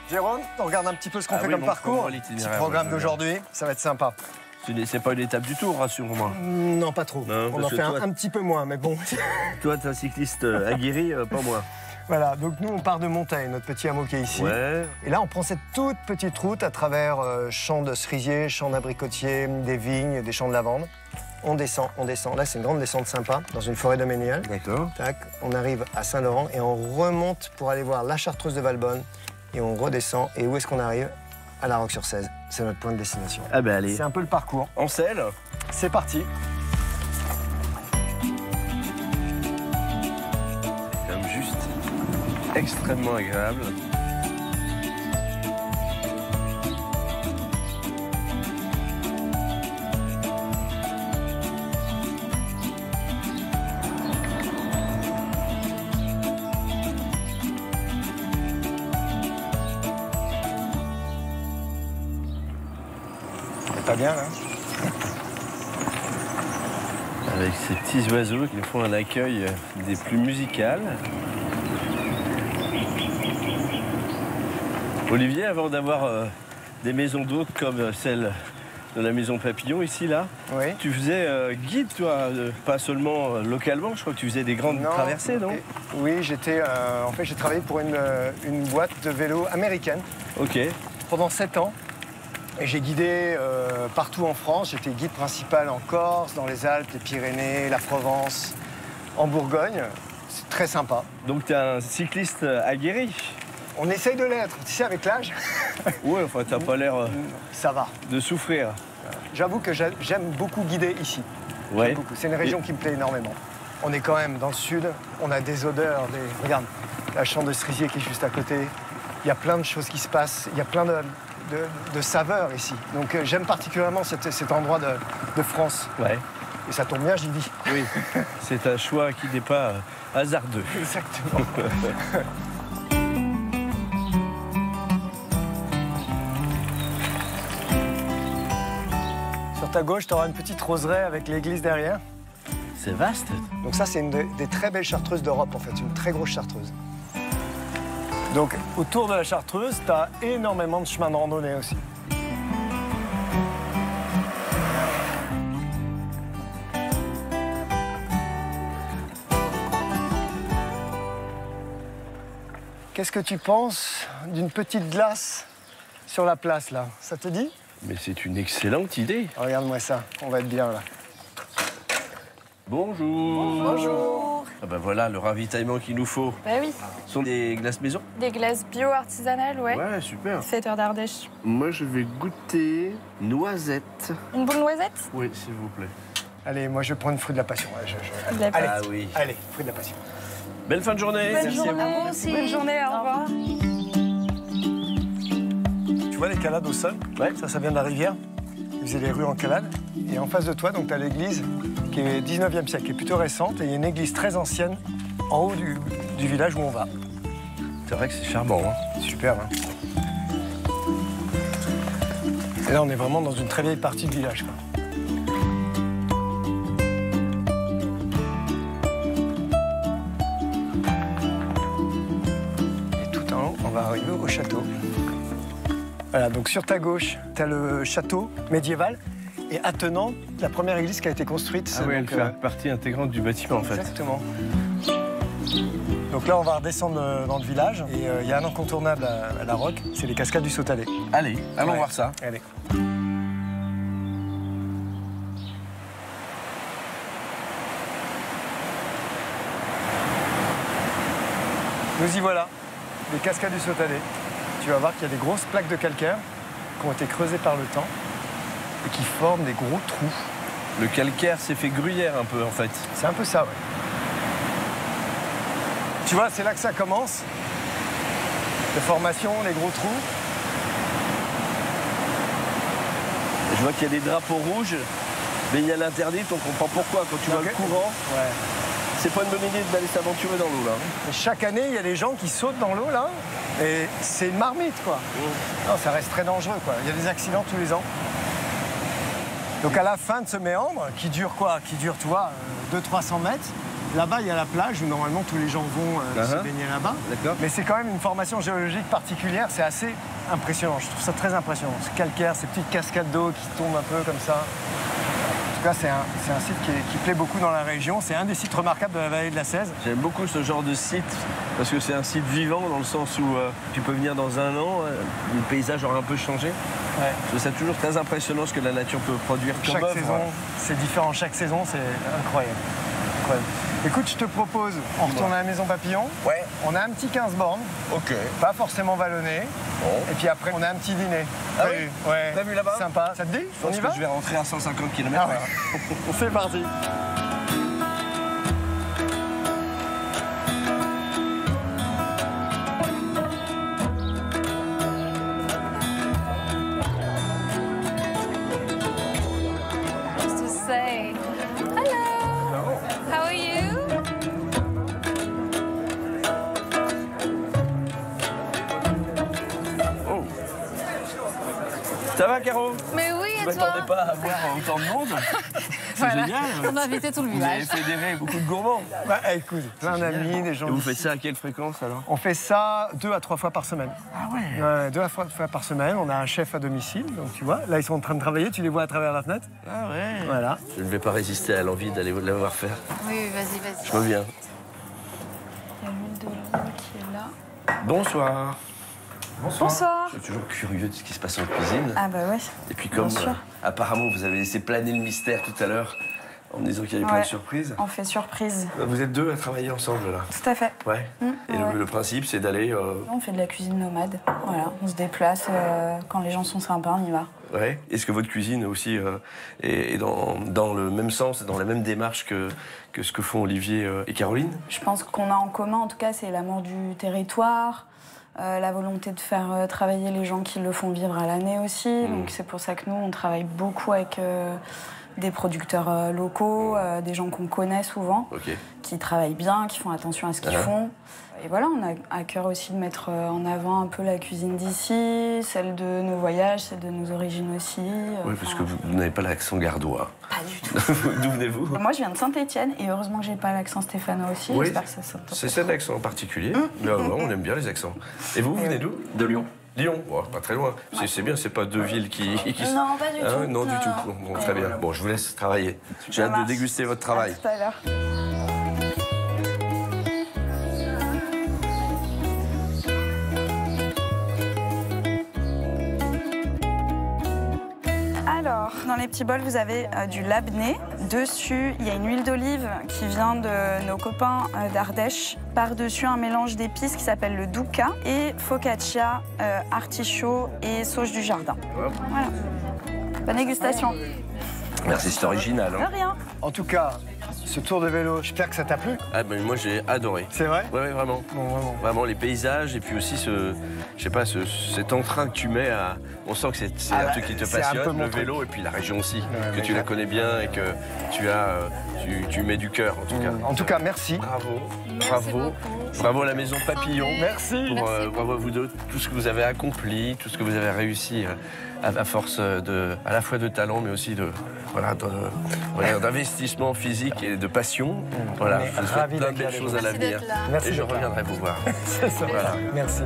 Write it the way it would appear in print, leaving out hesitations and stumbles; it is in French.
Jérôme, on regarde un petit peu ce qu'on fait oui, comme bon, parcours. l'itinéraire, Petit programme d'aujourd'hui, ça va être sympa. C'est pas une étape du tour, rassure-moi. Non, pas trop. Non, on en parce que fait toi- un petit peu moins, mais bon. Toi, t'es un cycliste aguerri, pas moi. Voilà, donc nous on part de Monteil, notre petit hameau qui est ici. Ouais. Et là on prend cette toute petite route à travers champs de cerisiers, champs d'abricotiers, des vignes, des champs de lavande. On descend, on descend. Là c'est une grande descente sympa, dans une forêt domaniale. D'accord. Tac, on arrive à Saint-Laurent et on remonte pour aller voir la Chartreuse de Valbonne. Et on redescend. Et où est-ce qu'on arrive? À La Roque-sur-Cèze. C'est notre point de destination. Ah ben allez. C'est un peu le parcours. En selle. C'est parti. C'est quand même juste extrêmement agréable. Pas bien là. Avec ces petits oiseaux qui nous font un accueil des plus musicales. Olivier, avant d'avoir des maisons d'hôtes comme celle de la maison Papillon ici, là, Oui. tu faisais guide, toi, pas seulement localement, je crois que tu faisais des grandes traversées, non? Oui, j'étais. En fait, j'ai travaillé pour une boîte de vélo américaine Ok. pendant 7 ans. Et j'ai guidé partout en France. J'étais guide principal en Corse, dans les Alpes, les Pyrénées, la Provence, en Bourgogne. C'est très sympa. Donc tu es un cycliste aguerri. On essaye de l'être. Tu sais, avec l'âge, Ouais, enfin, t'as pas l'air ça va. de souffrir. J'avoue que j'aime beaucoup guider ici. Ouais. J'aime beaucoup. C'est une région qui me plaît énormément. On est quand même dans le sud. On a des odeurs. Regarde, la champ de cerisier qui est juste à côté. Il y a plein de choses qui se passent. Il y a plein de saveurs ici. Donc j'aime particulièrement cet endroit de France. Ouais. Et ça tombe bien, j'y vis. Oui. C'est un choix qui n'est pas hasardeux. Exactement. Sur ta gauche, tu auras une petite roseraie avec l'église derrière. C'est vaste. Donc ça, c'est une des très belles chartreuses d'Europe, en fait. Une très grosse chartreuse. Donc, autour de la Chartreuse, tu as énormément de chemins de randonnée aussi. Qu'est-ce que tu penses d'une petite glace sur la place, là? Ça te dit? Mais c'est une excellente idée. Regarde-moi ça, on va être bien, là. Bonjour. Bonjour. Ah ben voilà, le ravitaillement qu'il nous faut. Bah oui, Ce sont des glaces maison? des glaces bio artisanales, ouais. Ouais, super. Fêteur d'Ardèche. Moi, je vais goûter noisette. Une boule noisette? Oui, s'il vous plaît. Allez, moi, je vais prendre une fruit de la passion. Ouais, De la Allez, Ah oui. allez, fruit de la passion. Belle fin de journée. Bonne Merci à vous. journée aussi. Bonne journée, au revoir. Tu vois les calades au sol? Ouais. Ça vient de la rivière. Ils faisaient les rues en calade. Et en face de toi, donc, tu as l'église qui est 19e siècle, qui est plutôt récente. Et il y a une église très ancienne en haut du village où on va. C'est vrai que c'est charmant. Hein. Super, hein? Et là, on est vraiment dans une très vieille partie du village, quoi. Et tout en haut, on va arriver au château. Voilà, donc sur ta gauche, tu as le château médiéval. Et attenant, la première église qui a été construite. Ah oui, elle donc, fait partie intégrante du bâtiment, en fait. Exactement. Donc là, on va redescendre dans le village. Et il y a un incontournable à La Roque, c'est les cascades du Sautalais. Allez, allons Ouais. voir ça. Allez. Nous y voilà, les cascades du Sautalais. Tu vas voir qu'il y a des grosses plaques de calcaire qui ont été creusées par le temps et qui forment des gros trous. Le calcaire s'est fait gruyère un peu, en fait. C'est un peu ça, ouais. Tu vois, c'est là que ça commence. Les formations, les gros trous. Je vois qu'il y a des drapeaux rouges, mais il y a l'interdit, on comprend pourquoi. Quand tu vois le courant, Ouais. c'est pas une bonne idée d'aller s'aventurer dans l'eau, là. Et chaque année, il y a des gens qui sautent dans l'eau, là. Et c'est une marmite, quoi. Non, ça reste très dangereux, quoi. Il y a des accidents tous les ans. Donc à la fin de ce méandre, qui dure quoi? Qui dure, tu vois, 200-300 mètres, Là-bas, il y a la plage où normalement tous les gens vont se baigner là-bas. D'accord. Mais c'est quand même une formation géologique particulière. C'est assez impressionnant. Je trouve ça très impressionnant. Ce calcaire, ces petites cascades d'eau qui tombent un peu comme ça. En tout cas, c'est un site qui plaît beaucoup dans la région. C'est un des sites remarquables de la vallée de la Cèze. J'aime beaucoup ce genre de site parce que c'est un site vivant dans le sens où tu peux venir dans un an, le paysage aura un peu changé. Ouais. Je trouve ça toujours très impressionnant ce que la nature peut produire comme Chaque œuvre. saison, c'est différent. Chaque saison, c'est incroyable. Incroyable. Écoute, je te propose, on retourne à la Maison Papillon. Ouais. On a un petit 15 bornes, Ok. pas forcément vallonné. Bon. Et puis après, on a un petit dîner. Ah oui? Ouais. T'as vu là-bas? Sympa. Ça te dit? Je On pense y que va? je vais rentrer à 150 km/h. Ah ouais. C'est parti. Just to say, hello. How are you? Oh. Ça va, Caro? Mais oui, Je et toi? m'attendais pas à voir autant de monde. C'est Voilà. génial. On a invité tout le Vous avez village. fédéré beaucoup de gourmands. Bah, écoute, plein d'amis, des gens. Et vous d'ici. faites ça à quelle fréquence alors? On fait ça 2 à 3 fois par semaine. Ah ouais. Ouais, 2 à 3 fois par semaine. On a un chef à domicile, donc tu vois. Là, ils sont en train de travailler. Tu les vois à travers la fenêtre. Ah ouais. Voilà. Je ne vais pas résister à l'envie d'aller la voir faire. Oui, vas-y, vas-y. Je reviens. Il y a l'huile d'olive qui est là. Bonsoir. Bonsoir. Je suis toujours curieux de ce qui se passe en cuisine. Ah bah ouais. Et puis comme Bien sûr. apparemment vous avez laissé planer le mystère tout à l'heure en me disant qu'il y avait plein de surprises. On fait surprise. Vous êtes deux à travailler ensemble là. Tout à fait. Ouais. Et ouais. le principe c'est d'aller. On fait de la cuisine nomade. Voilà, on se déplace. Quand les gens sont sympas, on y va. Ouais. Est-ce que votre cuisine aussi est dans le même sens, dans la même démarche que ce que font Olivier et Caroline? Je pense qu'on a en commun, en tout cas, c'est l'amour du territoire, la volonté de faire travailler les gens qui le font vivre à l'année aussi. Donc c'est pour ça que nous, on travaille beaucoup avec des producteurs locaux, des gens qu'on connaît souvent, qui travaillent bien, qui font attention à ce qu'ils font. Et voilà, on a à cœur aussi de mettre en avant un peu la cuisine d'ici, celle de nos voyages, celle de nos origines aussi. Oui, parce que vous n'avez pas l'accent gardois. Pas du tout. D'où venez-vous? Moi, je viens de Saint-Étienne et heureusement que j'ai pas l'accent stéphanois aussi. Oui, J'espère que ça s'entend. c'est cet accent en particulier. Mais on aime bien les accents. Et vous venez d'où? De Lyon. Lyon, oh, pas très loin. C'est bien, c'est pas deux villes qui... Non, pas du tout. Non, du tout. Bon, très bien. Bon, je vous laisse travailler. J'ai hâte de déguster votre travail. À tout à l'heure. Alors, dans les petits bols, vous avez du labné. Dessus, il y a une huile d'olive qui vient de nos copains d'Ardèche. Par-dessus, un mélange d'épices qui s'appelle le douka. Et focaccia, artichaut et sauge du jardin. Voilà. Bonne dégustation. Merci, c'est original. De rien. En tout cas, ce tour de vélo, j'espère que ça t'a plu. Ah, ben, moi, j'ai adoré. C'est vrai? Ouais, vraiment. Bon, vraiment. Vraiment, les paysages et puis aussi cet entrain que tu mets à... On sent que c'est un truc qui te c'est un peu passionne, mon le truc. vélo et puis la région aussi, Ouais, que tu la connais bien et que tu mets du cœur, en tout cas. En tout cas, merci. Bravo. Bravo à la Maison Papillon. Merci. Bravo à vous deux, tout ce que vous avez accompli, tout ce que vous avez réussi à force à la fois de talent, mais aussi d'investissement physique et de passion. Voilà, On est je vous souhaite ravis plein de belles d'accueillir choses à Merci l'avenir. d'être là. Merci Et je d'être là. reviendrai vous voir. C'est ça. Voilà. Merci.